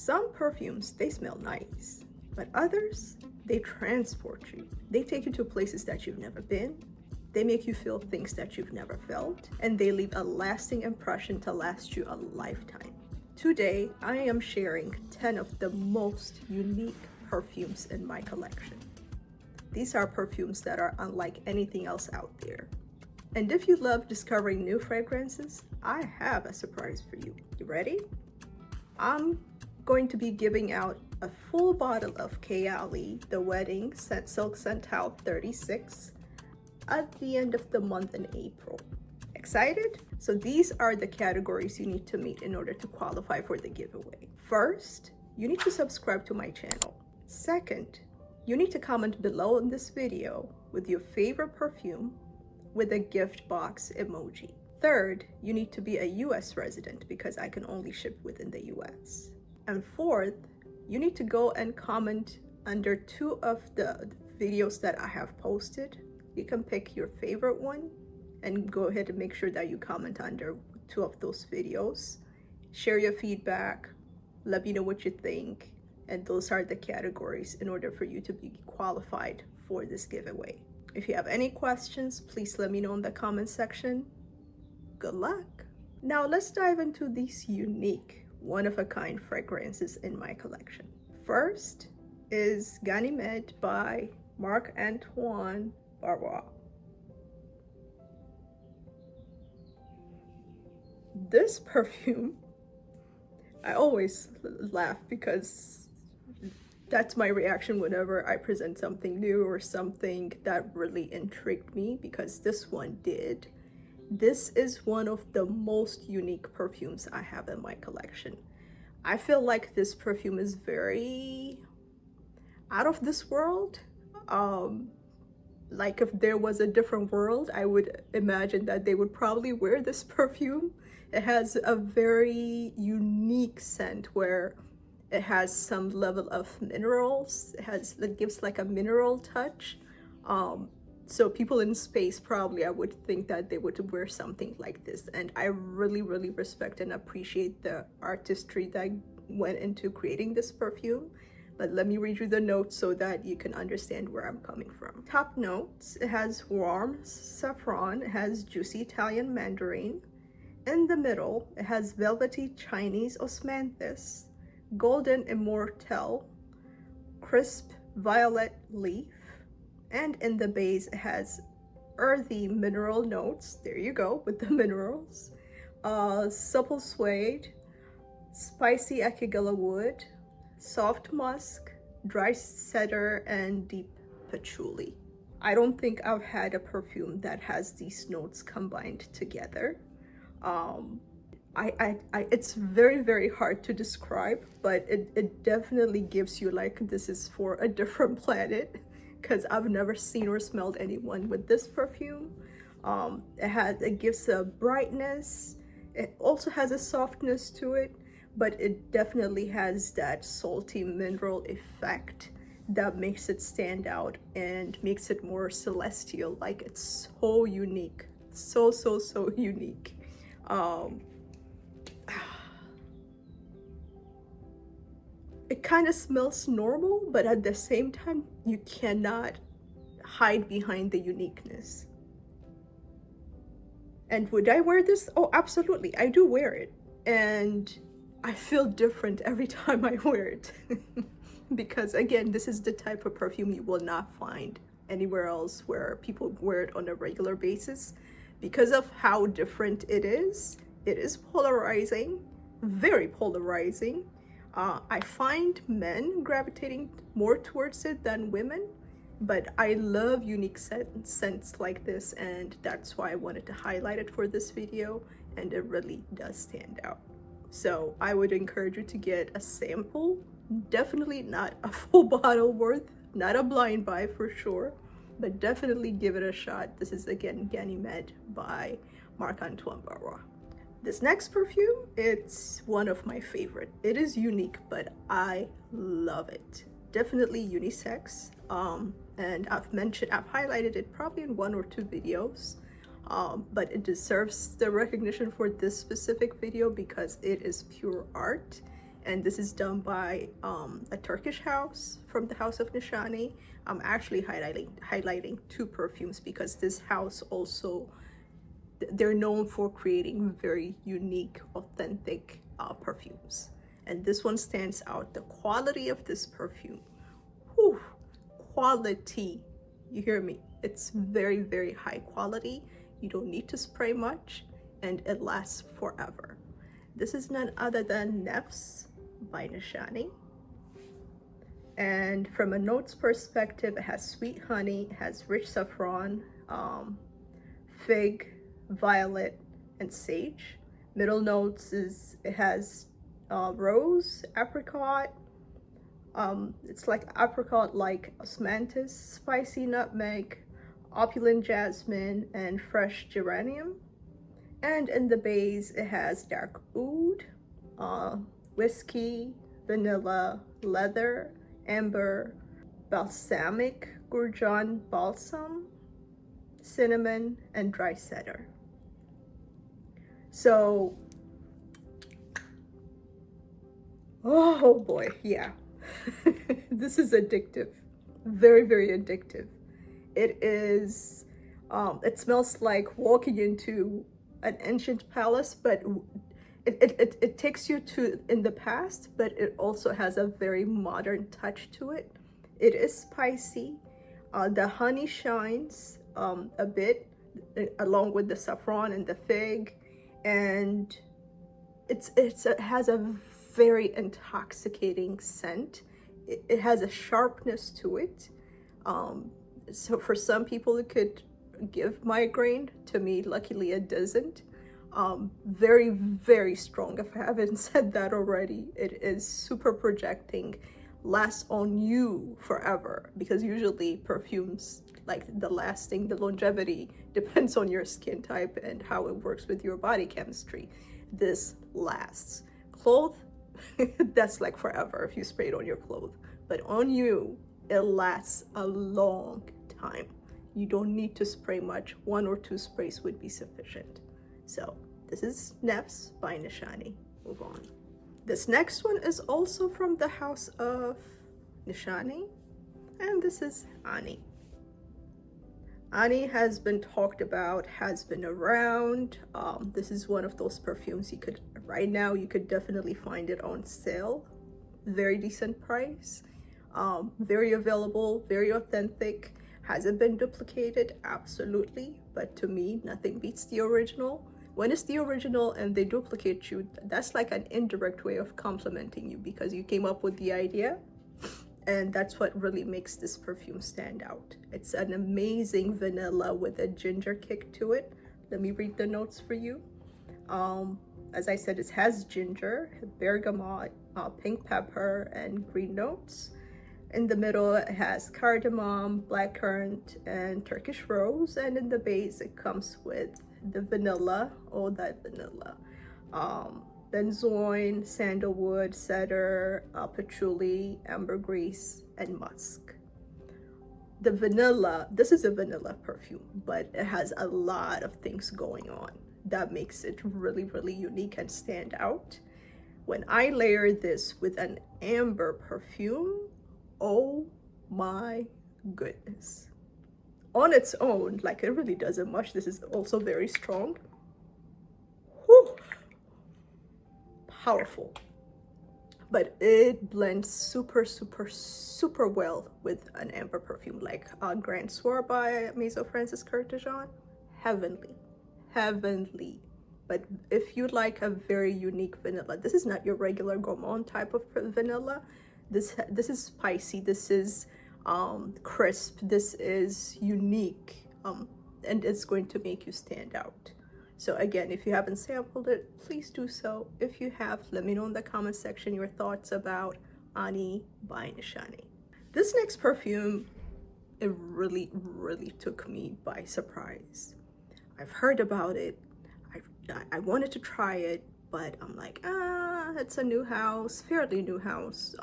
Some perfumes, they smell nice, but others, they transport you. They take you to places that you've never been. They make you feel things that you've never felt, and they leave a lasting impression to last you a lifetime. Today, I am sharing 10 of the most unique perfumes in my collection. These are perfumes that are unlike anything else out there. And if you love discovering new fragrances, I have a surprise for you. You ready? I'm going to be giving out a full bottle of Kayali, the Wedding Silk Santal 36, at the end of the month in April. Excited? So these are the categories you need to meet in order to qualify for the giveaway. First, you need to subscribe to my channel. Second, you need to comment below in this video with your favorite perfume with a gift box emoji. Third, you need to be a US resident because I can only ship within the US. And fourth, you need to go and comment under 2 of the videos that I have posted. You can pick your favorite one and go ahead and make sure that you comment under 2 of those videos. Share your feedback, let me know what you think, and those are the categories in order for you to be qualified for this giveaway. If you have any questions, please let me know in the comment section. Good luck. Now let's dive into these unique, one-of-a-kind fragrances in my collection. First is Ganymede by Marc-Antoine Barbois. This perfume, I always laugh because that's my reaction whenever I present something new or something that really intrigued me, because this one did. This is one of the most unique perfumes I have in my collection. I feel like this perfume is very out of this world. Like if there was a different world, I would imagine that they would probably wear this perfume. It has a very unique scent where it has some level of minerals. It gives like a mineral touch. So people in space, probably I would think that they would wear something like this. And I really, really respect and appreciate the artistry that went into creating this perfume. But let me read you the notes so that you can understand where I'm coming from. Top notes: it has warm saffron, it has juicy Italian mandarin. In the middle, it has velvety Chinese osmanthus, golden immortelle, crisp violet leaf, and in the base it has earthy mineral notes. There you go with the minerals. Supple suede, spicy akigala wood, soft musk, dry cedar, and deep patchouli. I don't think I've had a perfume that has these notes combined together. It's very, very hard to describe, but it definitely gives you like this is for a different planet, because I've never seen or smelled anyone with this perfume. It gives a brightness. It also has a softness to it, but it definitely has that salty mineral effect that makes it stand out and makes it more celestial. Like, it's so unique, so unique. It kind of smells normal, but at the same time, you cannot hide behind the uniqueness. And would I wear this? Oh, absolutely. I do wear it. And I feel different every time I wear it. Because again, this is the type of perfume you will not find anywhere else where people wear it on a regular basis. Because of how different it is polarizing, very polarizing. I find men gravitating more towards it than women, but I love unique scents like this, and that's why I wanted to highlight it for this video, and it really does stand out. So I would encourage you to get a sample, definitely not a full bottle worth, not a blind buy for sure, but definitely give it a shot. This is again Ganymede by Marc-Antoine Barbois. This next perfume, it's one of my favorite. It is unique, but I love it. Definitely unisex. And I've highlighted it probably in 1 or 2 videos. But it deserves the recognition for this specific video because it is pure art. and this is done by a Turkish house from the House of Nishani. I'm actually highlighting two perfumes because this house also, they're known for creating very unique, authentic perfumes. And this one stands out. The quality of this perfume, whew, quality, you hear me? It's very, very high quality. You don't need to spray much, and it lasts forever. This is none other than Nefs by Nishani. And from a notes perspective, it has sweet honey, it has rich saffron, fig, violet, and sage. Middle notes is it has rose, apricot. It's like apricot, like osmanthus, spicy nutmeg, opulent jasmine, and fresh geranium. And in the base, it has dark oud, whiskey, vanilla, leather, amber, balsamic, gurjan balsam, cinnamon, and dry cedar. So, oh boy, yeah. This is addictive. Very, very addictive. It is, it smells like walking into an ancient palace, but it takes you to in the past, but it also has a very modern touch to it. It is spicy. The honey shines a bit along with the saffron and the fig, and it has a very intoxicating scent. It has a sharpness to it. So for some people it could give migraine. To me, luckily it doesn't. Very, very strong. If I haven't said that already, it is super projecting, lasts on you forever, because usually perfumes, like the longevity depends on your skin type and how it works with your body chemistry. This lasts. Clothes, that's like forever if you spray it on your clothes, but on you it lasts a long time. You don't need to spray much. 1 or 2 sprays would be sufficient. So this is Nefs by Nishani. Move on. This next one is also from the House of Nishani, and this is Ani. Ani has been talked about, has been around. This is one of those perfumes right now you could definitely find it on sale. Very decent price. Very available, very authentic. Has it been duplicated? Absolutely. But to me, nothing beats the original. When it's the original and they duplicate you, that's like an indirect way of complimenting you because you came up with the idea. And that's what really makes this perfume stand out. It's an amazing vanilla with a ginger kick to it. Let me read the notes for you. As I said, it has ginger, bergamot, pink pepper, and green notes. In the middle, it has cardamom, blackcurrant, and Turkish rose. And in the base, it comes with the vanilla, that vanilla. Benzoin, sandalwood, cedar, patchouli, ambergris, and musk. The vanilla, this is a vanilla perfume, but it has a lot of things going on that makes it really, really unique and stand out. When I layer this with an amber perfume, oh my goodness. On its own, like it really doesn't much. This is also very strong. Whew. Powerful. But it blends super, super, super well with an amber perfume like Grand Soir by Maison Francis Kurkdjian. Heavenly. Heavenly. But if you like a very unique vanilla, this is not your regular gourmand type of vanilla. This is spicy, this is crisp, this is unique, and it's going to make you stand out. So again, if you haven't sampled it, please do so. If you have, let me know in the comment section your thoughts about Ani by Nishani. This next perfume, it really, really took me by surprise. I've heard about it, I wanted to try it, but I'm like, it's a new house, fairly new house,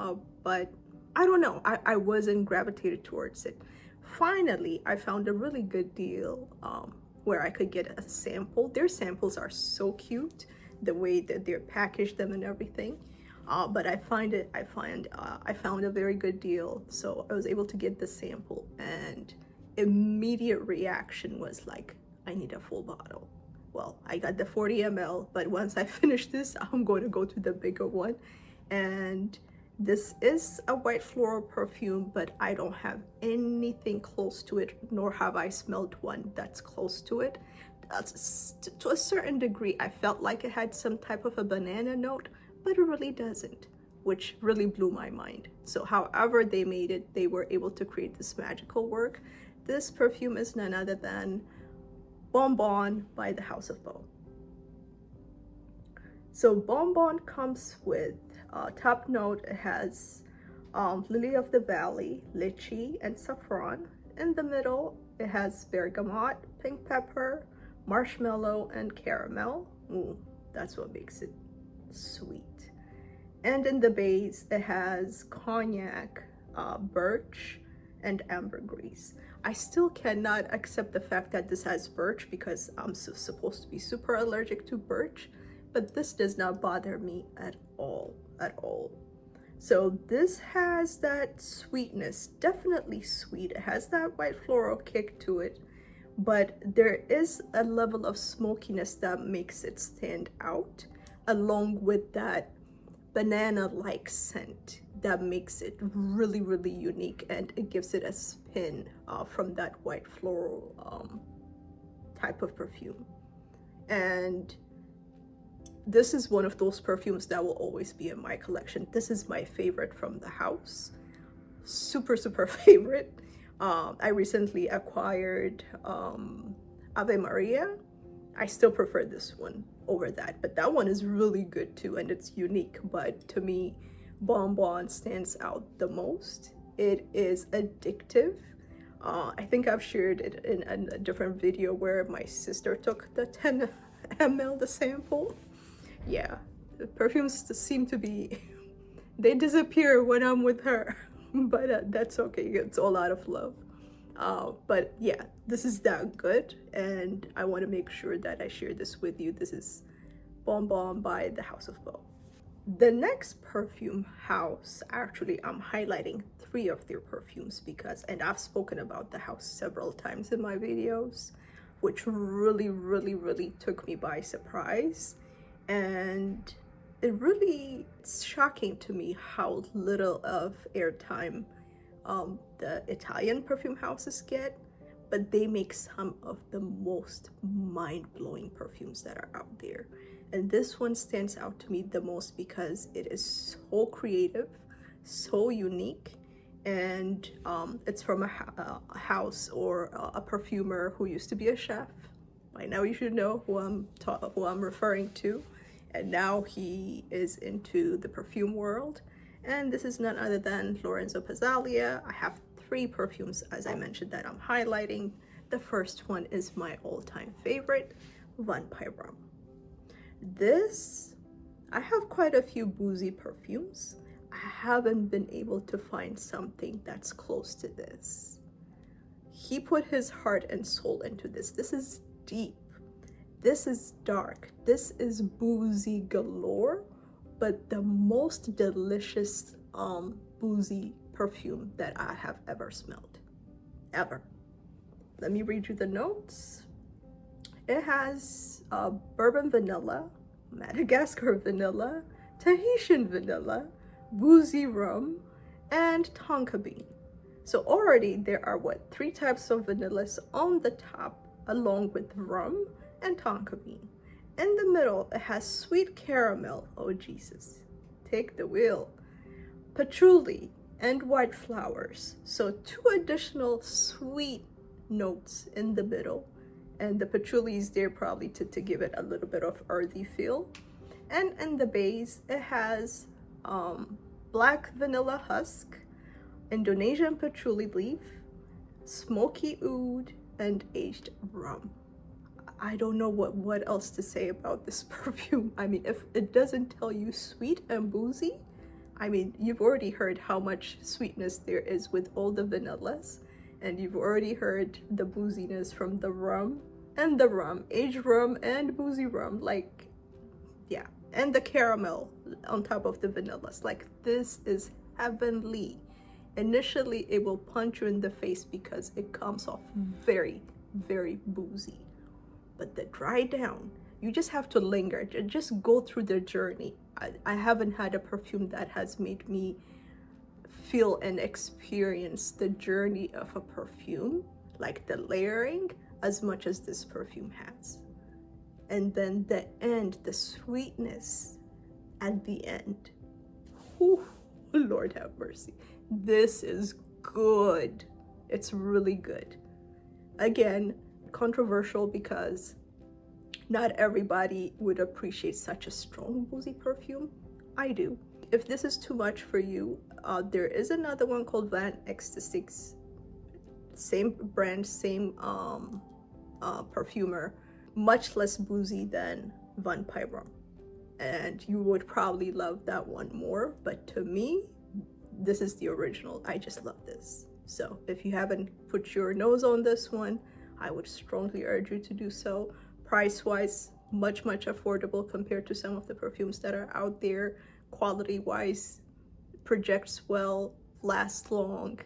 but I don't know, I wasn't gravitated towards it. Finally, I found a really good deal where I could get a sample. Their samples are so cute, the way that they're packaged them and everything. but I found a very good deal, so I was able to get the sample, and immediate reaction was like, I need a full bottle. Well, I got the 40 ml, but once I finish this, I'm going to go to the bigger one. And this is a white floral perfume, but I don't have anything close to it, nor have I smelled one that's close to it. To a certain degree, I felt like it had some type of a banana note, but it really doesn't, which really blew my mind. So however they made it, they were able to create this magical work. This perfume is none other than Bombon by the House of Bow. So Bombon comes with top note. It has lily of the valley, lychee, and saffron. In the middle, it has bergamot, pink pepper, marshmallow, and caramel. Ooh, that's what makes it sweet. And in the base, it has cognac, birch, and ambergris. I still cannot accept the fact that this has birch, because I'm supposed to be super allergic to birch, but this does not bother me at all. So this has that sweetness, definitely sweet. It has that white floral kick to it, but there is a level of smokiness that makes it stand out, along with that banana-like scent that makes it really, really unique, and it gives it a spin from that white floral type of perfume. And this is one of those perfumes that will always be in my collection. This is my favorite from the house. Super, super favorite. I recently acquired Ave Maria. I still prefer this one over that, but that one is really good too, and it's unique. But to me, Bombon stands out the most. It is addictive. I think I've shared it in a different video where my sister took the 10 ml, the sample. Yeah, the perfumes seem to be, they disappear when I'm with her, but that's okay. It's all out of love. But yeah, this is that good, and I want to make sure that I share this with you. This is Bombon by the House of Bow. The next perfume house, actually I'm highlighting 3 of their perfumes because, and I've spoken about the house several times in my videos, which really, really, really took me by surprise. And it's shocking to me how little of airtime the Italian perfume houses get, but they make some of the most mind-blowing perfumes that are out there. And this one stands out to me the most because it is so creative, so unique, and it's from a house or a perfumer who used to be a chef. By now you should know who I'm referring to. And now he is into the perfume world. And this is none other than Lorenzo Pizzalia. I have 3 perfumes, as I mentioned, that I'm highlighting. The first one is my all-time favorite, Py Rhum. This, I have quite a few boozy perfumes. I haven't been able to find something that's close to this. He put his heart and soul into this. This is deep. This is dark. This is boozy galore, but the most delicious boozy perfume that I have ever smelled. Ever. Let me read you the notes. It has bourbon vanilla, Madagascar vanilla, Tahitian vanilla, boozy rum, and tonka bean. So already there are 3 types of vanillas on the top, along with rum and tonka bean. In the middle, it has sweet caramel, oh Jesus, take the wheel, patchouli, and white flowers. So 2 additional sweet notes in the middle, and the patchouli is there probably to give it a little bit of earthy feel. And in the base, it has black vanilla husk, Indonesian patchouli leaf, smoky oud, and aged rum. I don't know what else to say about this perfume. I mean, if it doesn't tell you sweet and boozy, I mean, you've already heard how much sweetness there is with all the vanillas, and you've already heard the booziness from the rum, aged rum and boozy rum. Like, yeah, and the caramel on top of the vanillas. Like, this is heavenly. Initially, it will punch you in the face because it comes off very, very boozy. But the dry down, you just have to linger, just go through the journey. I haven't had a perfume that has made me feel and experience the journey of a perfume, like the layering, as much as this perfume has. And then the end, the sweetness at the end. Whew, Lord have mercy. This is good. It's really good. Again, controversial because not everybody would appreciate such a strong boozy perfume. I do. If this is too much for you, there is another one called Van Ecstatics. Same brand, same perfumer, much less boozy than Van Py Rhum. And you would probably love that one more, but to me, this is the original. I just love this. So if you haven't put your nose on this one, I would strongly urge you to do so. Price-wise, much affordable compared to some of the perfumes that are out there. Quality-wise, projects well, lasts long.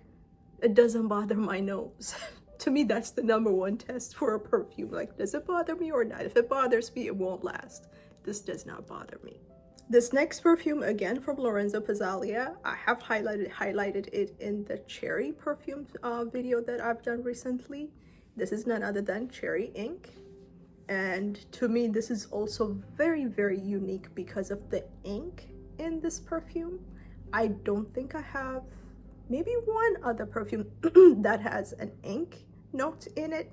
It doesn't bother my nose. To me, that's the #1 test for a perfume. Like, does it bother me or not? If it bothers me, it won't last. This does not bother me. This next perfume, again from Lorenzo Pizzalia, I have highlighted it in the cherry perfume video that I've done recently. This is none other than Cherry Ink. And to me, this is also very, very unique because of the ink in this perfume. I don't think I have maybe one other perfume that has an ink note in it,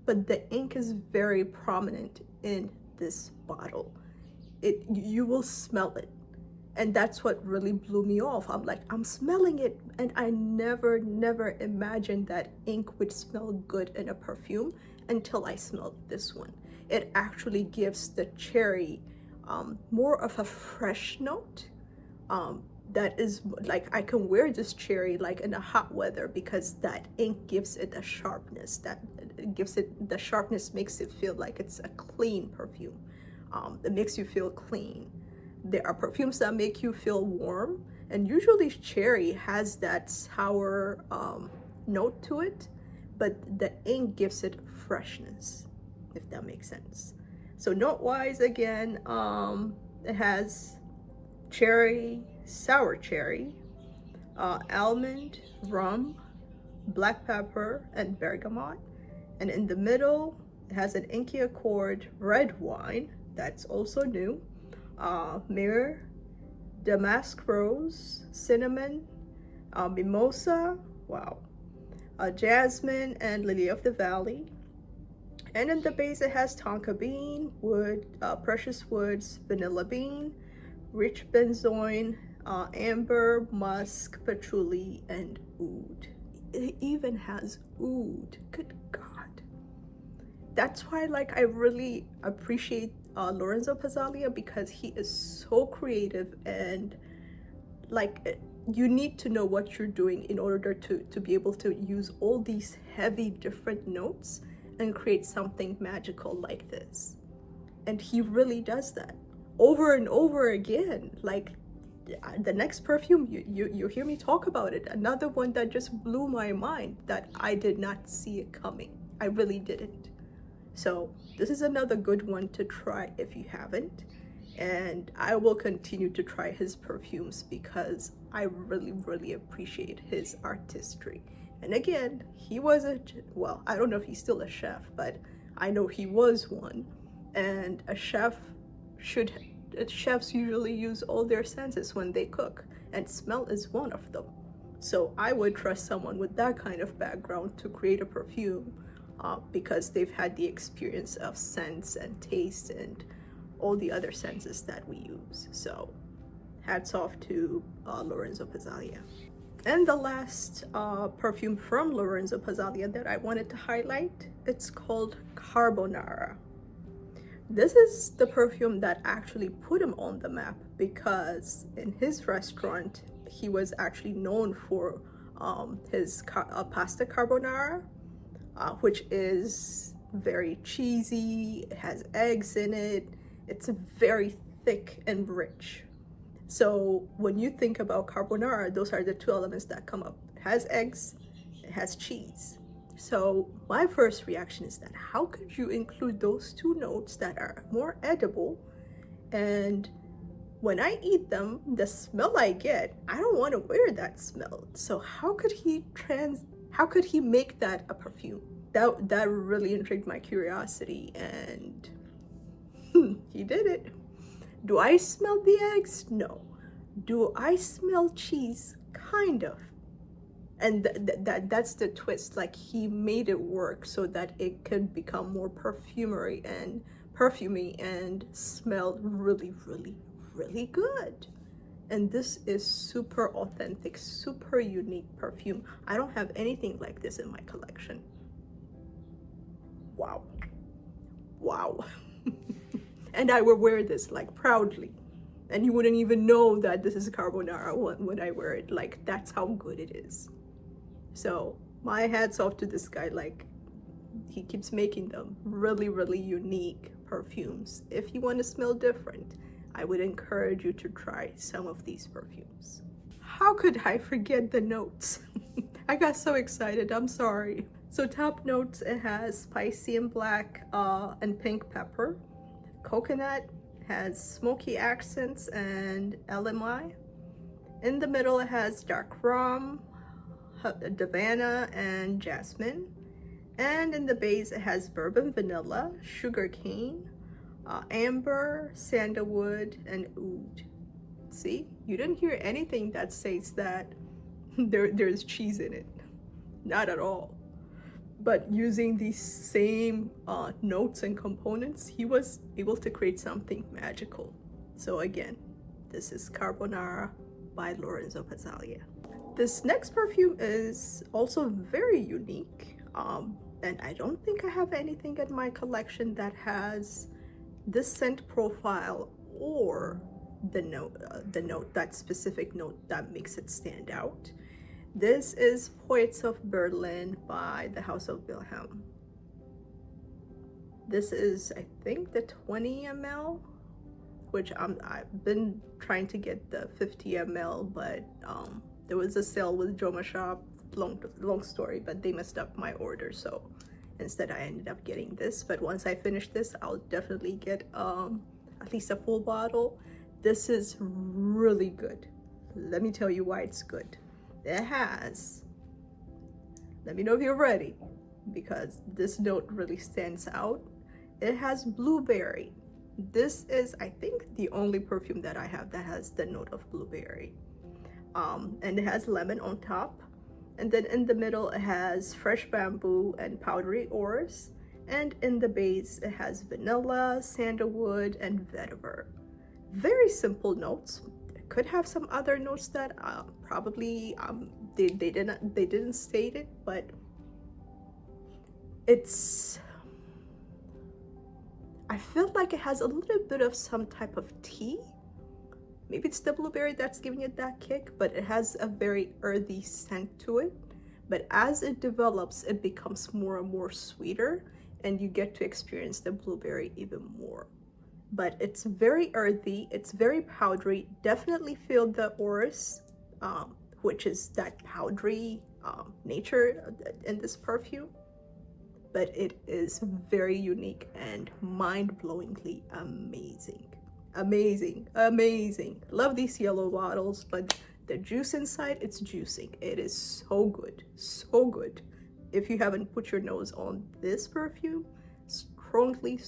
but the ink is very prominent in this bottle. You will smell it, and that's what really blew me off. I'm like, I'm smelling it, and I never imagined that ink would smell good in a perfume until I smelled this one. It actually gives the cherry more of a fresh note. That is like, I can wear this cherry like in the hot weather because that ink gives it a sharpness. The sharpness makes it feel like it's a clean perfume. It makes you feel clean. There are perfumes that make you feel warm, and usually cherry has that sour note to it, but the ink gives it freshness, if that makes sense. So note-wise, again, it has cherry, sour cherry, almond, rum, black pepper, and bergamot. And in the middle, it has an inky accord red wine, that's also new, myrrh, damask rose, cinnamon, mimosa, wow, jasmine, and lily of the valley. And in the base, it has tonka bean, wood, precious woods, vanilla bean, rich benzoin, amber, musk, patchouli, and oud. It even has oud. Good God. That's why, like, I really appreciate Lorenzo Pizzalia, because he is so creative, and like, you need to know what you're doing in order to be able to use all these heavy different notes and create something magical like this. And he really does that over and over again. Like, the next perfume, you hear me talk about it, another one that just blew my mind, that I did not see it coming. I really didn't. So this is another good one to try if you haven't, and I will continue to try his perfumes because I really appreciate his artistry. And again, he was well, I don't know if he's still a chef, but I know he was one. And chefs usually use all their senses when they cook, and smell is one of them. So I would trust someone with that kind of background to create a perfume because they've had the experience of scents and taste and all the other senses that we use. So hats off to Lorenzo Pizzalia. And the last perfume from Lorenzo Pizzalia that I wanted to highlight, it's called Carbonara. This is the perfume that actually put him on the map, because in his restaurant, he was actually known for his pasta carbonara, which is very cheesy. It has eggs in it. It's very thick and rich. So when you think about carbonara, those are the two elements that come up. It has eggs, it has cheese. So my first reaction is that how could you include those two notes that are more edible, and when I eat them, the smell I get, I don't want to wear that smell. So how could he make that a perfume? That really intrigued my curiosity, and he did it. Do I smell the eggs? No. Do I smell cheese? Kind of. And that's the twist. Like, he made it work so that it could become more perfumey and smell really, really, really good. And this is super authentic, super unique perfume. I don't have anything like this in my collection. Wow. Wow. And I would wear this like proudly, and you wouldn't even know that this is carbonara when I wear it. Like, that's how good it is. So my hats off to this guy. Like, he keeps making them really, really unique perfumes. If you want to smell different, I would encourage you to try some of these perfumes. How could I forget the notes? I got so excited, I'm sorry. So top notes, it has spicy and black and pink pepper. Coconut, has smoky accents and LMI. In the middle, it has dark rum, Havana, and jasmine. And in the base, it has bourbon vanilla, sugar cane, amber, sandalwood, and oud. See, you didn't hear anything that says that there's cheese in it. Not at all. But using these same notes and components, he was able to create something magical. So again, this is Carbonara by Lorenzo Pezzaglia. This next perfume is also very unique, and I don't think I have anything in my collection that has this scent profile or the note, that specific note that makes it stand out. This is Poets of Berlin by the House of Wilhelm. This is, I think, the 20 ml, which I've been trying to get the 50 ml, but there was a sale with Joma Shop, long story, but they messed up my order, so instead I ended up getting this. But once I finish this, I'll definitely get at least a full bottle. This is really good. Let me tell you why it's good. It has, let me know if you're ready, because this note really stands out. It has blueberry. This is, I think, the only perfume that I have that has the note of blueberry. And it has lemon on top. And then in the middle, it has fresh bamboo and powdery orris. And in the base, it has vanilla, sandalwood, and vetiver. Very simple notes. Could have some other notes that probably they didn't state it, but I feel like it has a little bit of some type of tea. Maybe it's the blueberry that's giving it that kick, but it has a very earthy scent to it. But as it develops, it becomes more and more sweeter, and you get to experience the blueberry even more. But it's very earthy, it's very powdery. Definitely feel the orris, which is that powdery nature in this perfume. But it is very unique and mind-blowingly amazing. Amazing, amazing. Love these yellow bottles, but the juice inside, it's juicing. It is so good, so good. If you haven't put your nose on this perfume, strongly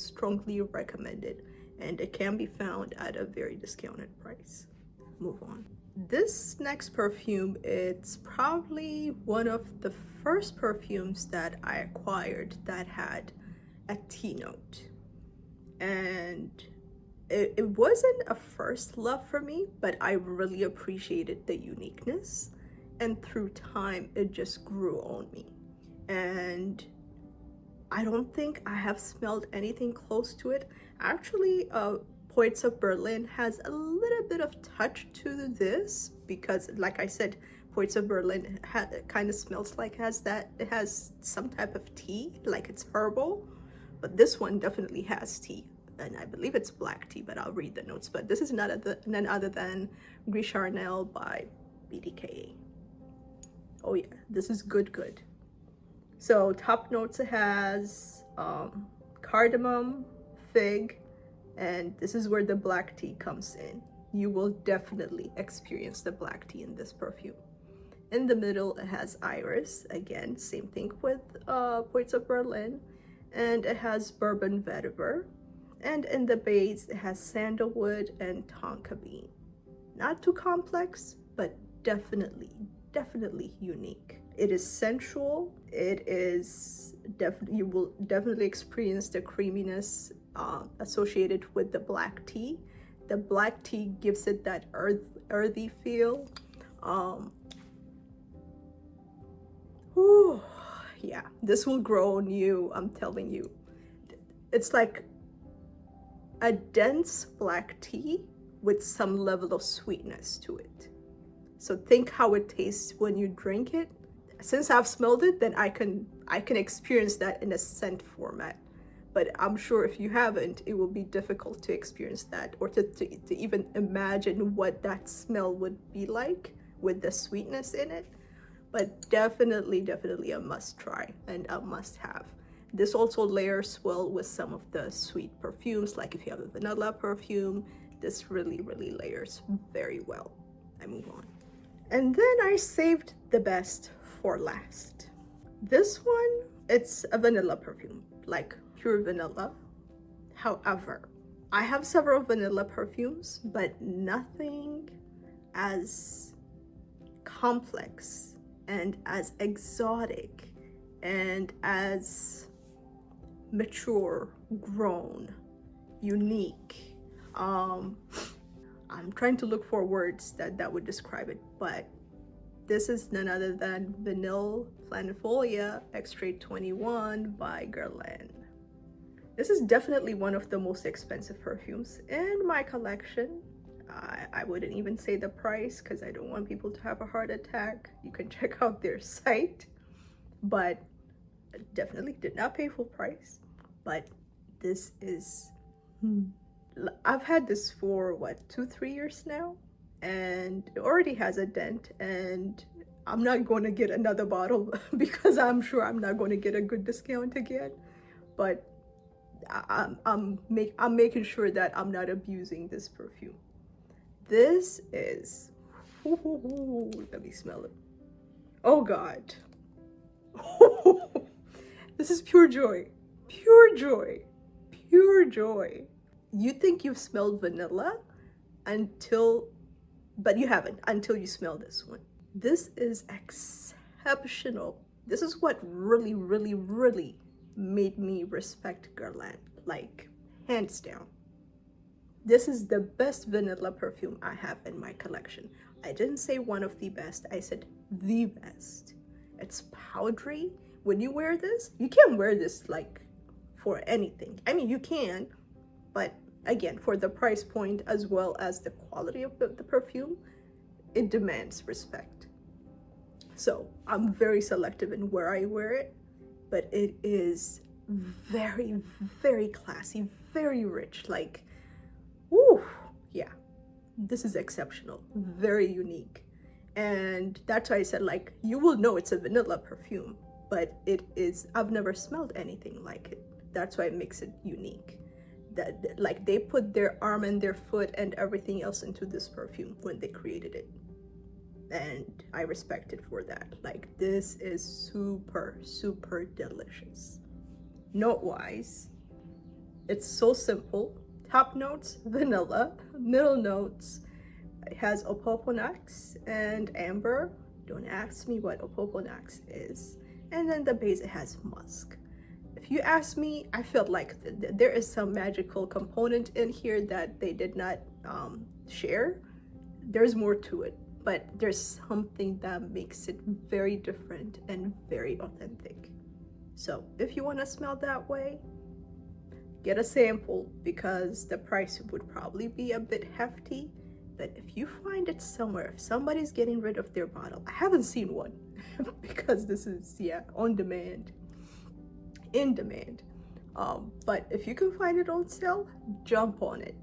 recommended. And it can be found at a very discounted price. Move on. This next perfume, it's probably one of the first perfumes that I acquired that had a tea note. And it wasn't a first love for me, but I really appreciated the uniqueness. And through time, it just grew on me. And I don't think I have smelled anything close to it. Actually, Poets of Berlin has a little bit of touch to this because, like I said, Poets of Berlin kind of smells like it has some type of tea, like it's herbal, but this one definitely has tea. and I believe it's black tea, but I'll read the notes. But this is none other than Gris Charnel by BDKA. Oh yeah, this is good. So top notes, it has cardamom, fig, and this is where the black tea comes in. You will definitely experience the black tea in this perfume. In the middle, it has iris. Again, same thing with Poets of Berlin. And it has bourbon vetiver. And in the base, it has sandalwood and tonka bean. Not too complex, but definitely unique. It is sensual. It is you will definitely experience the creaminess associated with the black tea. The black tea gives it that earthy feel. Whew, yeah, this will grow on you, I'm telling you. It's like a dense black tea with some level of sweetness to it. So think how it tastes when you drink it. Since I've smelled it, then I can experience that in a scent format. But I'm sure if you haven't, it will be difficult to experience that, or to even imagine what that smell would be like with the sweetness in it. But definitely a must try and a must have. This also layers well with some of the sweet perfumes, like if you have a vanilla perfume, this really layers very well. I move on. And then I saved the best for last. This one, it's a vanilla perfume, like pure vanilla. However, I have several vanilla perfumes, but nothing as complex and as exotic and as mature, grown, unique. I'm trying to look for words that would describe it, but this is none other than Vanille Planifolia Extrait 21 by Guerlain. This is definitely one of the most expensive perfumes in my collection. I wouldn't even say the price because I don't want people to have a heart attack. You can check out their site, but definitely did not pay full price. But this is, I've had this for what, 2-3 years now, and it already has a dent, and I'm not going to get another bottle because I'm sure I'm not going to get a good discount again. But I'm making sure that I'm not abusing this perfume. This is, let me smell it. Oh God. This is pure joy. Pure joy. Pure joy. You think you've smelled vanilla but you haven't until you smell this one. This is exceptional. This is what really made me respect Guerlain, like hands down. This is the best vanilla perfume I have in my collection. I didn't say one of the best, I said the best. It's powdery. When you wear this, you can't wear this like for anything. I mean, you can, but again, for the price point as well as the quality of the perfume, it demands respect. So I'm very selective in where I wear it, but it is very classy, very rich, like, ooh, yeah, this is exceptional, very unique. And that's why I said, like, you will know it's a vanilla perfume, but it is, I've never smelled anything like it. That's why it makes it unique. That, like, they put their arm and their foot and everything else into this perfume when they created it. And I respect it for that. Like, this is super delicious. Note-wise, it's so simple. Top notes, vanilla. Middle notes, it has opoponax and amber. Don't ask me what opoponax is. And then the base, it has musk. If you ask me, I felt like there is some magical component in here that they did not share. There's more to it, but there's something that makes it very different and very authentic. So if you want to smell that way, get a sample, because the price would probably be a bit hefty. But if you find it somewhere, if somebody's getting rid of their bottle, I haven't seen one because this is, yeah, on demand, in demand. But if you can find it on sale, jump on it.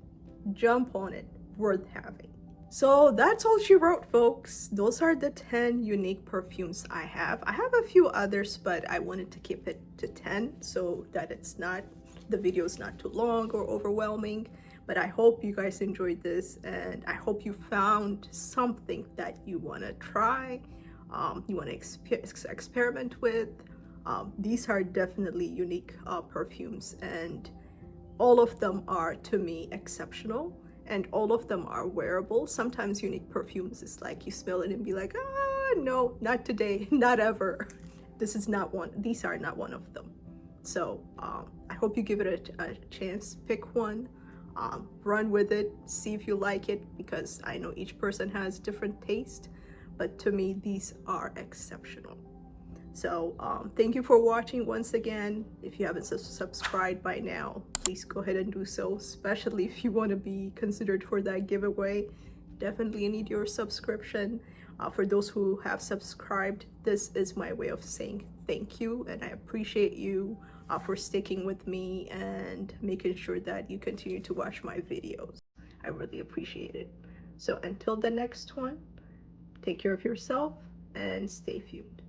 Jump on it. Worth having. So that's all she wrote, folks. Those are the 10 unique perfumes I have. I have a few others, but I wanted to keep it to 10 so that the video is not too long or overwhelming. But I hope you guys enjoyed this, and I hope you found something that you want to try, you want to experiment with. These are definitely unique perfumes, and all of them are, to me, exceptional, and all of them are wearable. Sometimes unique perfumes is like you smell it and be like, ah, no, not today, not ever. This is not one. These are not one of them. So I hope you give it a chance. Pick one, run with it, see if you like it, because I know each person has different taste, but to me, these are exceptional. So thank you for watching once again. If you haven't subscribed by now, please go ahead and do so, especially if you want to be considered for that giveaway. Definitely need your subscription. For those who have subscribed, this is my way of saying thank you, and I appreciate you for sticking with me and making sure that you continue to watch my videos. I really appreciate it. So until the next one, take care of yourself and stay fumed.